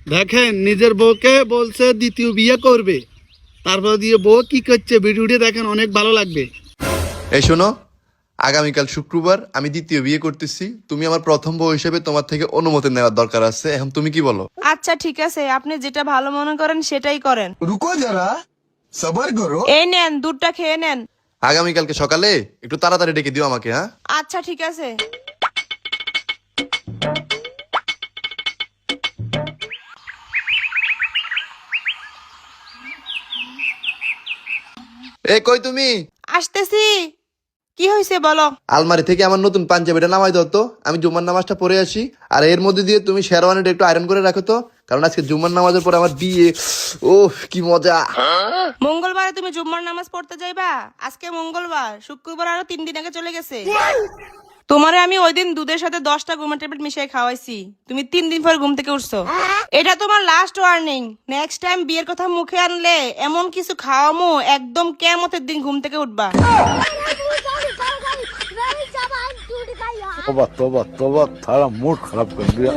দেখেন নিজের বউকে বলছে দ্বিতীয় বিয়ে করবে, তারপর দিয়ে বউ কি করছে ভিডিওটি দেখেন, অনেক ভালো লাগবে। এই শোনো, আগামীকাল শুক্রবার আমি দ্বিতীয় বিয়ে করতেছি। তুমি আমার প্রথম বউ হিসেবে তোমার থেকে অনুমতি নেওয়ার দরকার আছে। এখন তুমি কি বলো? আচ্ছা ঠিক আছে, আপনি যেটা ভালো মনে করেন সেটাই করেন। रुको जरा सबर करो। এই নেন, দুধটা খেয়ে নেন। আগামীকালকে সকালে একটু তাড়াতাড়ি ডেকে দিও আমাকে, হ্যাঁ? আচ্ছা ঠিক আছে। এ কই তুমি? আসতেছি। কি হয়েছে বলো। আলমারি থেকে আমার নতুন পাঞ্জাবিটা নামাই দাও তো, আমি জুম্মার নামাজটা পড়ে আসি। আর এর মধ্যে দিয়ে তুমি শেরওয়ানিটা একটু আয়রন করে রাখো তো, কারণ আজকে জুম্মার নামাজের পর আমার বিয়ে। ওহ কি মজা। মঙ্গলবারে তুমি জুম্মার নামাজ পড়তে যাইবা? আজকে মঙ্গলবার, শুক্রবার আরো 3 দিন আগে চলে গেছে। তোমারে আমি ওই দিন দুধের সাথে 10টা ঘুমের ট্যাবলেট মিশিয়ে খাওয়াইছি, তুমি 3 দিন পর ঘুম থেকে উঠছো। এটা তোমার লাস্ট ওয়ার্নিং। নেক্সট টাইম বিয়ের কথা মুখে আনলে এমন কিছু খাওয়ামো, একদম কিয়ামতের দিন ঘুম থেকে উঠবা। तोबा तोबा तोबा, थारा मूड खराब कर दिया।